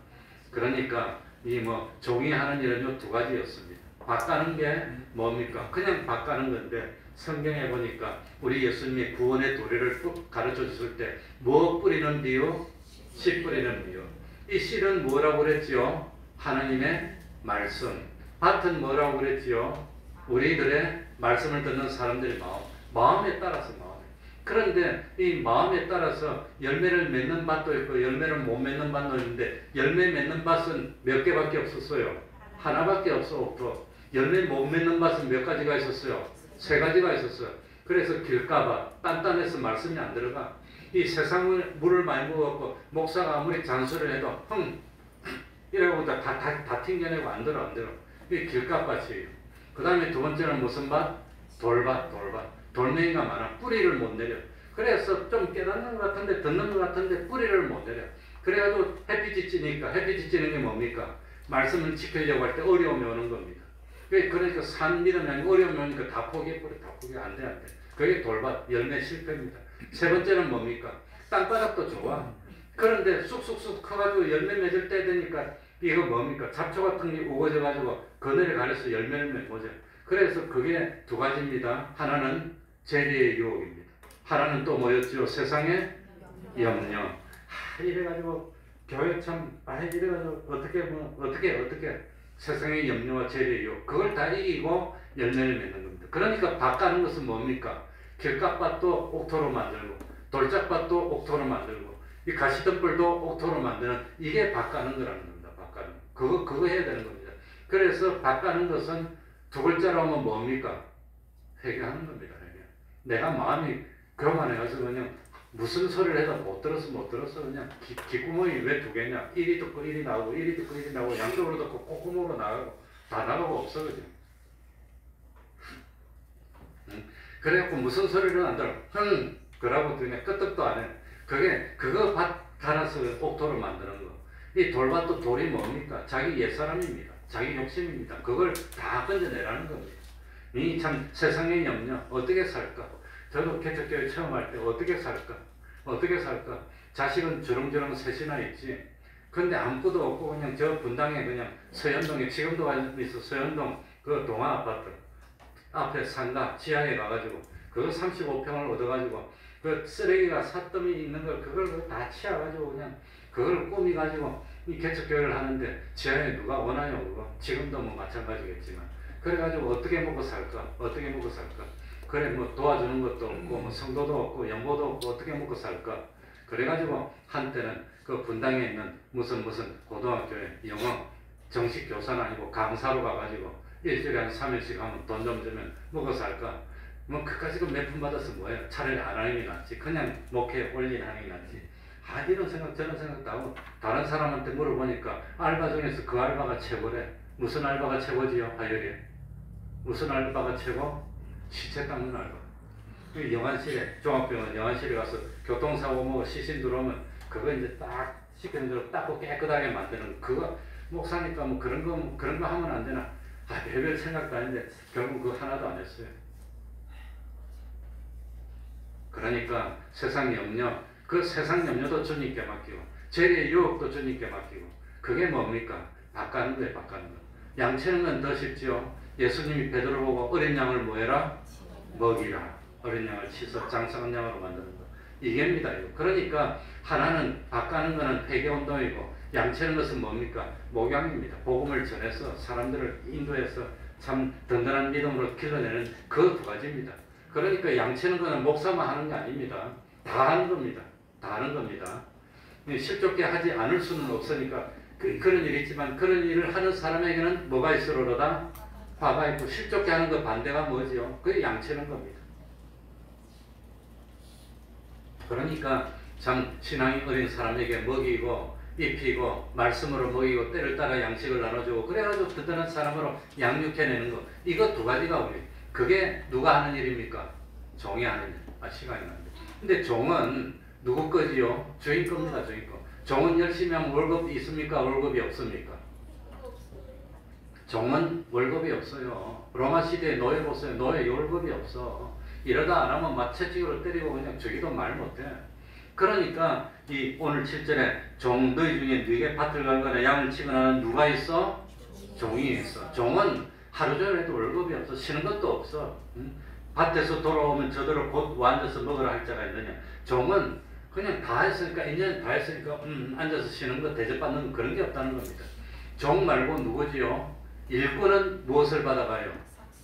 그러니까 이 종이 하는 일은 요 두 가지였습니다. 밭 가는 게 뭡니까? 그냥 밭 가는 건데 성경에 보니까 우리 예수님이 구원의 도리를 가르쳐 주실 때 뭐 뿌리는 비유? 씨 뿌리는 비유. 이 씨는 뭐라고 그랬지요? 하나님의 말씀. 밭은 뭐라고 그랬지요? 우리들의 말씀을 듣는 사람들의 마음에 따라서 마음에. 그런데 이 마음에 따라서 열매를 맺는 밭도 있고 열매를 못 맺는 밭도 있는데 열매 맺는 밭은 몇 개밖에 없었어요. 하나밖에 없어. 열매 못 맺는 밭은 몇 가지가 있었어요? 세 가지가 있었어요. 그래서 길가밭, 단단해서 말씀이 안 들어가. 이 세상을 물을 많이 먹었고 목사가 아무리 잔소리를 해도 이러고 다 튕겨내고 안 들어. 이게 길가밭이에요. 그 다음에 두 번째는 무슨 밭? 돌밭. 돌멩이가 많아. 뿌리를 못 내려. 그래서 좀 깨닫는 것 같은데 듣는 것 같은데 뿌리를 못 내려. 그래가지고 햇빛이 찌니까 햇빛이 찌는 게 뭡니까? 말씀을 지키려고 할 때 어려움이 오는 겁니다. 그러니까 산 믿음이 아니고 어려움이 오니까 다 포기해버려. 안 돼. 그게 돌밭, 열매 실패입니다. 세 번째는 뭡니까? 땅바닥도 좋아. 그런데 쑥쑥쑥 커가지고 열매 맺을 때 되니까 이거 뭡니까? 잡초 같은 게 우거져가지고 그늘에 가려서 열매를 맺고죠. 그래서 그게 두 가지입니다. 하나는 재리의 유혹입니다. 하나는 또 뭐였죠? 세상의 염려. 이래가지고 교회 참 이래가지고 어떻게 세상의 염려와 재리의 유혹 그걸 다 이기고 열매를 맺는 겁니다. 그러니까 밭 가는 것은 뭡니까? 길가밭도 옥토로 만들고 돌짝밭도 옥토로 만들고 이 가시덤불도 옥토로 만드는 이게 밭 가는 거라는 겁니다. 밭 가는 거. 그거 해야 되는 겁니다. 그래서 밭 가는 것은 두 글자로 하면 뭡니까? 회개하는 겁니다. 회개. 내가 마음이 교만해가지고 그냥 무슨 소리를 해도 못 들었어 그냥 귓구멍이 왜 두 개냐? 1이 듣고 1이 나오고 1이 듣고 1이 나오고 양쪽으로 듣고 콧구멍으로 나가고 다 나가고 없어 그냥. 그래갖고 무슨 소리를 안 들어. 그러고 그냥 끄떡도 안 해. 그거 밭 갈아서 옥토를 만드는 거. 이 돌밭도 돌이 뭡니까? 자기 옛사람입니다. 자기 욕심입니다. 그걸 다 건져내라는 겁니다. 이 참 세상의 염려, 어떻게 살까? 저도 개척교회 처음 할 때 어떻게 살까? 어떻게 살까? 자식은 주렁주렁 셋이나 있지. 근데 아무것도 없고 그냥 저 분당에 그냥 서현동에 지금도 있어. 서현동 그 동아 아파트 앞에 상가 지하에 가가지고 그거 35평을 얻어가지고 그 쓰레기가 삿더미 있는 걸 그걸 다 치워가지고 그냥 그걸 꾸미가지고 이 개척교회를 하는데 지하에 누가 원하냐 그거. 지금도 뭐 마찬가지겠지만 그래가지고 어떻게 먹고 살까? 어떻게 먹고 살까? 그래 뭐 도와주는 것도 없고 뭐 성도도 없고 연보도 없고 어떻게 먹고 살까? 그래가지고 한때는 그 분당에 있는 무슨 고등학교에 영어 정식 교사는 아니고 강사로 가가지고 일주일에 한 3일씩 하면 돈 좀 주면 먹고 살까? 뭐 그까지 그 몇 푼 받아서 뭐예요? 차라리 안 하는 게 낫지. 그냥 목회 올인하는 게 낫지. 아 이런 생각 저런 생각도 하고 다른 사람한테 물어보니까 알바 중에서 그 알바가 최고래. 무슨 알바가 최고지요? 하열이. 무슨 알바가 최고? 시체 닦는 알바. 영안실에 종합병원 영안실에 가서 교통사고 뭐 시신 들어오면 그거 이제 딱 시키는 대로 닦고 깨끗하게 만드는 그거 목사니까 뭐 그런 거 하면 안 되나? 아 별별 생각도 아닌데 결국 그거 하나도 안 했어요. 그러니까 세상 염려, 그 세상 염려도 주님께 맡기고 죄의 유혹도 주님께 맡기고 그게 뭡니까? 바꾸는 거예요. 바꾸는 거. 양치는 건 더 쉽지요. 예수님이 베드로 보고 어린 양을 뭐 해라? 먹이라. 어린 양을 치서 장성한 양으로 만드는 거. 이게입니다. 이거. 그러니까 하나는 바꾸는 것은 회개운동이고 양치는 것은 뭡니까? 목양입니다. 복음을 전해서 사람들을 인도해서 참 든든한 믿음으로 길러내는 그 두 가지입니다. 그러니까 양치는 것은 목사만 하는 게 아닙니다. 다 하는 겁니다. 다 하는 겁니다. 실족게 하지 않을 수는 없으니까 그런 일이 있지만 그런 일을 하는 사람에게는 뭐가 있으로다? 화가 있고 실족게 하는 그 반대가 뭐지요? 그게 양치는 겁니다. 그러니까 참 신앙이 어린 사람에게 먹이고 입히고 말씀으로 먹이고 때를 따라 양식을 나눠주고 그래가지고 든든한 사람으로 양육해내는 거 이거 두 가지가 우리 그게 누가 하는 일입니까? 종이 하는 일. 아 시간이 나는데 근데 종은 누구 거지요? 주인 겁니다. 주인 거. 종은 열심히 하면 월급이 있습니까? 월급이 없습니까? 종은 월급이 없어요. 로마 시대에 노예 보세요. 노예 월급이 없어. 이러다 안 하면 마채찍으로 때리고 그냥 주기도 말 못해. 그러니까 이 오늘 7절에 종 너희 중에 네게 밭을 갈거나 양을 치거나 하는 누가 있어? 종이 있어. 종은 하루 종일 해도 월급이 없어. 쉬는 것도 없어. 밭에서 돌아오면 저들을 곧 앉아서 먹으라 할 자가 있느냐. 종은 그냥 다 했으니까 1년 다 했으니까 앉아서 쉬는 거 대접받는 거 그런 게 없다는 겁니다. 종 말고 누구지요? 일꾼은 무엇을 받아가요?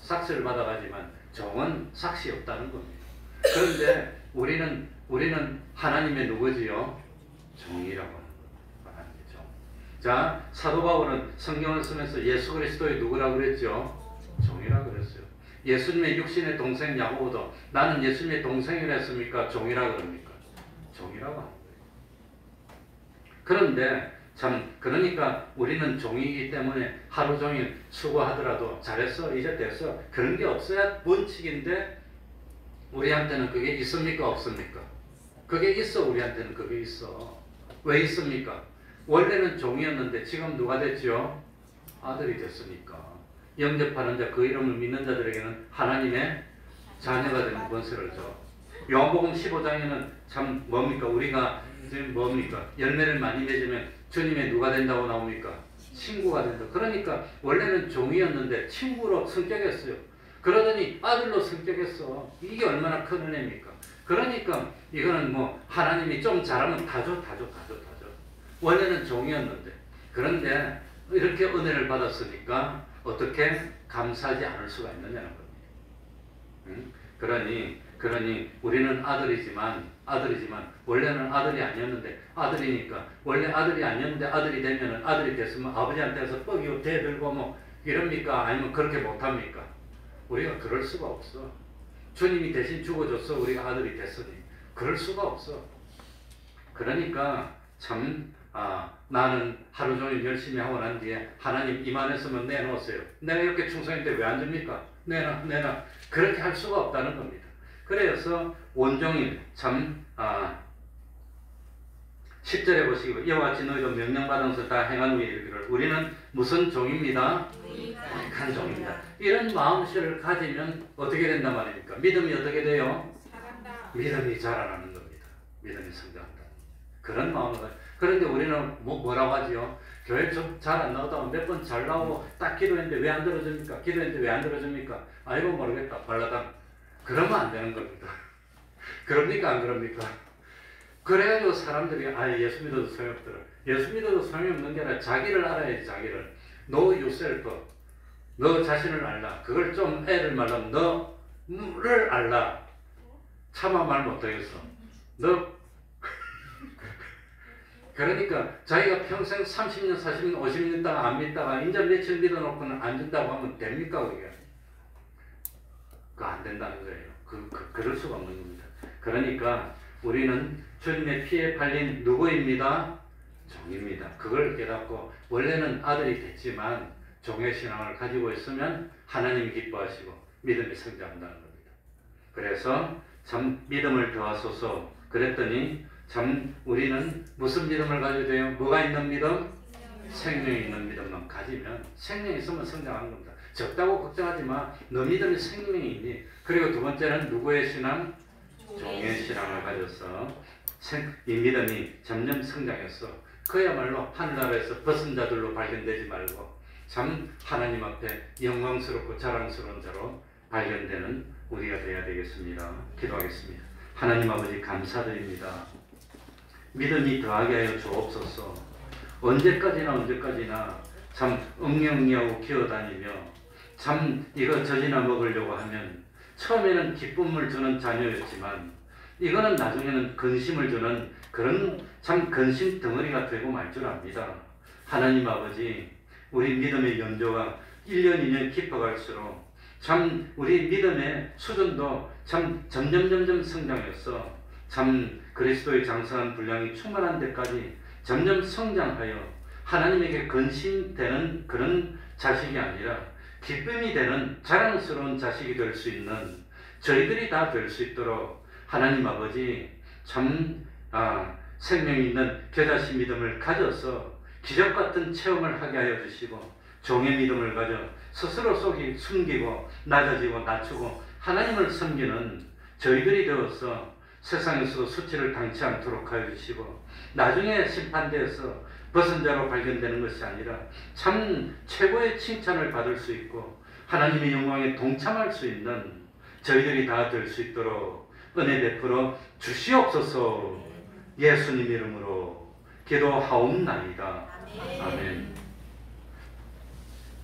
삭스를 받아가지만 종은 삭시 없다는 겁니다. 그런데 우리는 하나님의 누구지요? 종이라고 하는 거예요. 하나님의 종. 자, 사도 바울은 성경을 쓰면서 예수 그리스도의 누구라고 그랬죠? 종이라고 그랬어요. 예수님의 육신의 동생 야고보도 나는 예수님의 동생이라 했습니까? 종이라고 그럽니까? 종이라고 하는 거예요. 그런데 참 그러니까 우리는 종이기 때문에 하루 종일 수고하더라도 잘했어 이제 됐어 그런 게 없어야 원칙인데 우리한테는 그게 있습니까? 없습니까? 그게 있어. 우리한테는 그게 있어. 왜 있습니까? 원래는 종이었는데 지금 누가 됐죠? 아들이 됐으니까. 영접하는 자 그 이름을 믿는 자들에게는 하나님의 자녀가 되는 권세를 줘. 요한복음 15장에는 참 뭡니까? 우리가 지금 뭡니까? 열매를 많이 맺으면 주님의 누가 된다고 나옵니까? 친구가 된다. 그러니까 원래는 종이었는데 친구로 성격했어요. 그러더니 아들로 성격했어. 이게 얼마나 큰 은혜입니까? 그러니까 이거는 뭐 하나님이 좀 잘하면 다 줘. 원래는 종이었는데 그런데 이렇게 은혜를 받았으니까 어떻게 감사하지 않을 수가 있느냐는 겁니다. 그러니 우리는 아들이지만 원래는 아들이 아니었는데 아들이니까 원래 아들이 아니었는데 아들이 되면은 아들이 됐으면 아버지한테서 뻐기고 대들고 뭐 이럽니까? 아니면 그렇게 못합니까? 우리가 그럴 수가 없어. 주님이 대신 죽어줬어. 우리가 아들이 됐으니 그럴 수가 없어. 그러니까 참 나는 하루 종일 열심히 하고 난 뒤에 하나님 이만했으면 내놓으세요. 내가 이렇게 충성인데 왜 안 줍니까? 내놔. 그렇게 할 수가 없다는 겁니다. 그래서 온종일 참 10절에 보시고 이와 같이 너희도 명령받은 것을 다 행한 후에 이르기를 우리는 무슨 종입니다? 유익한 종입니다. 이런 마음씨를 가지면 어떻게 된단 말입니까? 믿음이 어떻게 돼요? 잘한다. 믿음이 자라나는 겁니다. 믿음이 성장한다. 그런 마음을 그런데 우리는 뭐라고 하지요? 교회 좀 잘 안 나오다가 몇 번 잘 나오고 딱 기도했는데 왜 안 들어줍니까? 기도했는데 왜 안 들어줍니까? 아이고 모르겠다. 발라당. 그러면 안 되는 겁니다. 그럽니까 안 그럽니까? 그래가지고 사람들이 예수 믿어도 소용없더라. 예수 믿어도 소용없는 게 아니라 자기를 알아야지. 자기를. Know yourself. 너 자신을 알라. 그걸 좀 애를 말하면 너를 알라. 차마 말 못하겠어. 너 그러니까 자기가 평생 30년, 40년, 50년 있다가 안 믿다가 인자 며칠 믿어놓고는 안 준다고 하면 됩니까 그게? 그거 안 된다는 거예요. 그럴 수가 없는 겁니다. 그러니까 우리는 주님의 피에 팔린 누구입니다? 종입니다. 그걸 깨닫고 원래는 아들이 됐지만 종의 신앙을 가지고 있으면 하나님이 기뻐하시고 믿음이 성장한다는 겁니다. 그래서 참 믿음을 더하소서 그랬더니 참 우리는 무슨 믿음을 가져야 돼요? 뭐가 있는 믿음? 생명이 있는 믿음만 가지면 생명이 있으면 성장하는 겁니다. 적다고 걱정하지 마. 너 믿음이 생명이 있니? 그리고 두 번째는 누구의 신앙? 종의 신앙을 가져서 이 믿음이 점점 성장했어. 그야말로 하늘나라에서 벗은 자들로 발견되지 말고 참 하나님 앞에 영광스럽고 자랑스러운 자로 발견되는 우리가 되어야 되겠습니다. 기도하겠습니다. 하나님 아버지 감사드립니다. 믿음이 더하게 하여 주옵소서. 언제까지나 참 엉엉이하고 기어다니며 참 이거 젖이나 먹으려고 하면 처음에는 기쁨을 주는 자녀였지만 이거는 나중에는 근심을 주는 그런 참 근심 덩어리가 되고 말 줄 압니다. 하나님 아버지 우리 믿음의 연조가 1년 2년 깊어갈수록 참 우리 믿음의 수준도 참 점점 성장해서 참 그리스도의 장성한 분량이 충만한 데까지 점점 성장하여 하나님에게 근심되는 그런 자식이 아니라 기쁨이 되는 자랑스러운 자식이 될 수 있는 저희들이 다 될 수 있도록 하나님 아버지 참 생명이 있는 겨자씨 믿음을 가져서 기적 같은 체험을 하게 하여 주시고 종의 믿음을 가져 스스로 속이 숨기고 낮아지고 낮추고 하나님을 섬기는 저희들이 되어서 세상에서 수치를 당치 않도록 하여 주시고 나중에 심판대에서 벗은 자로 발견되는 것이 아니라 참 최고의 칭찬을 받을 수 있고 하나님의 영광에 동참할 수 있는 저희들이 다 될 수 있도록 은혜 베풀어 주시옵소서. 예수님 이름으로 기도하옵나이다. 아멘.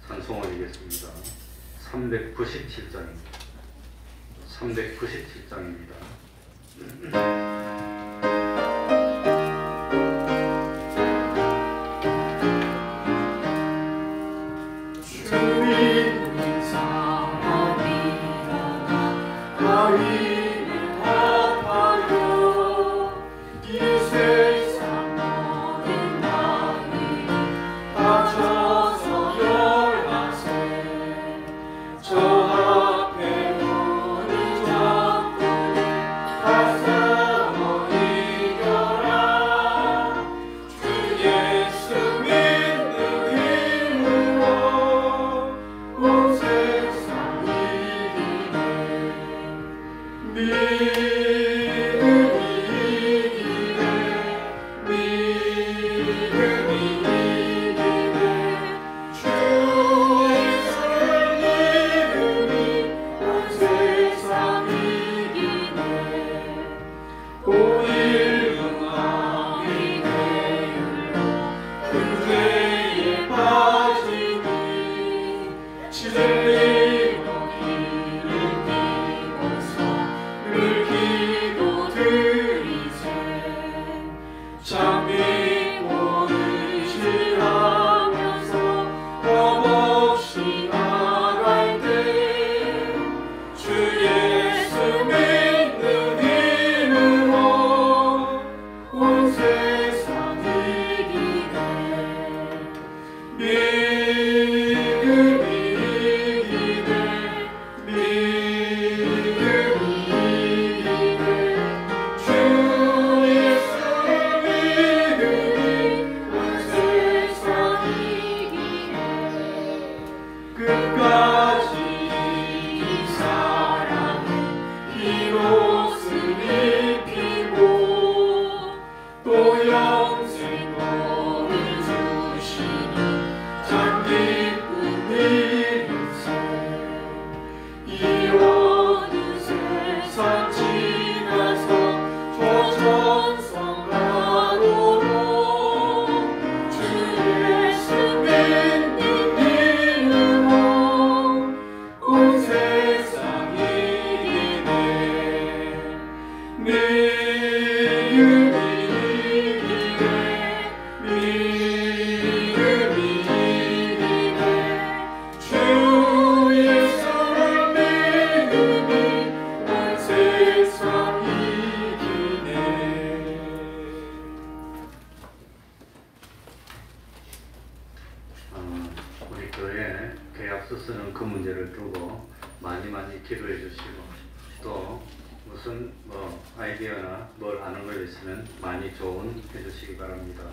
찬송 올리겠습니다. 397장입니다. 397장입니다. 저 앞에 우리 적군을 가서 쓰는 그 문제를 두고 많이 기도해 주시고, 또 무슨 아이디어나 뭘 아는 걸 있으면 많이 조언해 주시기 바랍니다.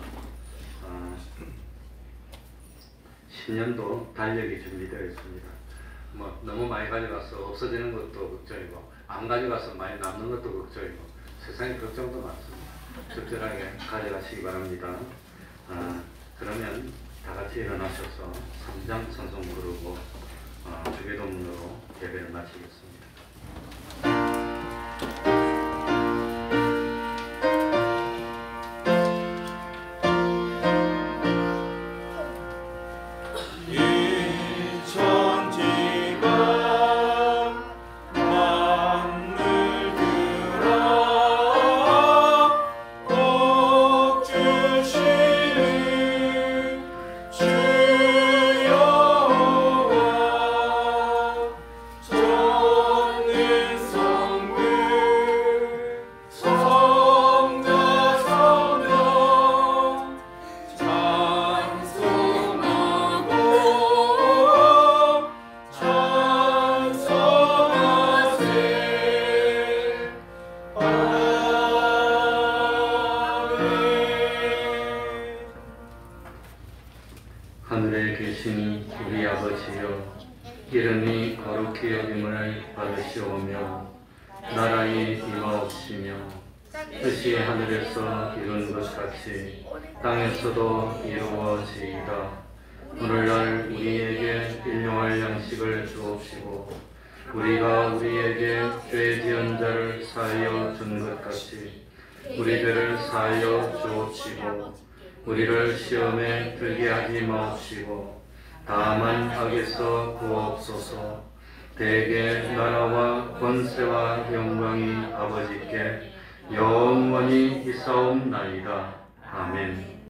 10년도 달력이 준비되어 있습니다. 너무 많이 가져가서 없어지는 것도 걱정이고, 안 가져가서 많이 남는 것도 걱정이고, 세상에 걱정도 많습니다. 적절하게 가져가시기 바랍니다. 그러면 다 같이 일어나셔서 3장 찬송 부르고 주기도문으로 예배를 마치겠습니다. 하늘에 계신 우리 아버지여, 이름이 거룩히 여김을 받으시오며 나라의 임하옵시며 뜻이 하늘에서 이룬 것 같이 땅에서도 이루어지이다. 오늘날 우리에게 일용할 양식을 주옵시고, 우리가 우리에게 죄 지은 자를 사하여 준 것 같이 우리 죄를 사하여 주옵시고, 우리를 시험에 들게 하지 마옵시고 다만 악에서 구하옵소서. 대개 나라와 권세와 영광이 아버지께 영원히 있사옵나이다. 아멘.